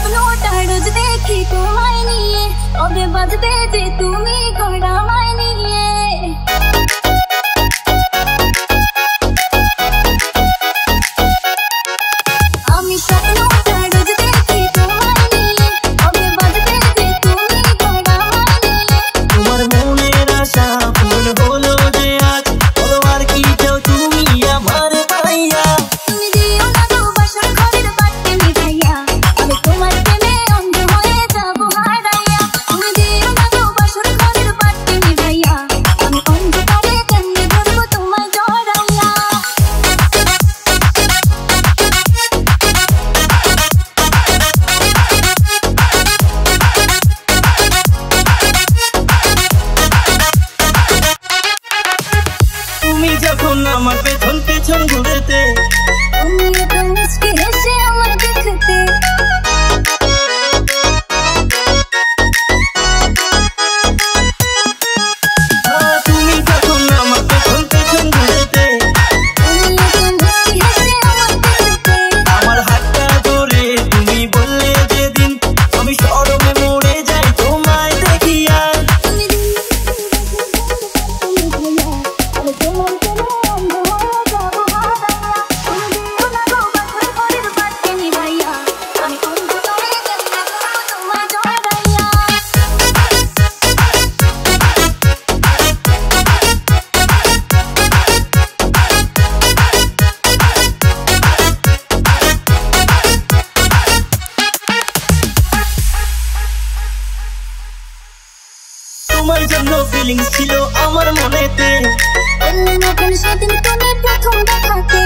স্বপ্নটা রোজ দেখি তোমায় নিয়ে, কবে বাঁধবে যে তুমি গড়া আমায় নিয়ে। আমি স্বপ্নটা রোজ দেখি তোমায় নিয়ে, কবে বাঁধবে যে তুমি গড়া আমায় নিয়ে। তোমার মনের আশা পূরণ হলো যে আজ, বলো আর কি চাও তুমি আমার ভাইয়া। তুমি দিও না গো বাসর ঘরের বাতি নিভাইয়া, আমি তোমার প্রেমে অন্ধ হয়ে যাবো হারাইয়া। তুমি দিও না গো বাসর ঘরের বাতি নিভাইয়া, আমি অন্ধকারে কেমনে ধরবো তোমায় জড়াইয়া। তুমি যখন আমার পেছন পেছন ঘুরেতে, তুমি এত মুচকি হেসে আমায় দেখতে। তুমি যখন আমার পেছন পেছন ঘুরেতে, তুমি এত মুচকি হেসে আমায় দেখতে। আমার হাতটা ধরে তুমি বললে যেদিন, আমি শরমে মরে যাই তোমায় দেখিয়া। তুমি দিও আমি তোমার প্রেমে অন্ধ হয়ে যাবো হারাইয়া। তুমি দিও না গো বাসর ঘরের বাতি নিভাইয়া, আমি অন্ধকারে কেমনে ধরবো তোমায় জড়াইয়া। তোমার জন্য ফিলিংস ছিল আমার মনেতে, এমন এখন সেদিন তুমি প্রথম দেখাতে।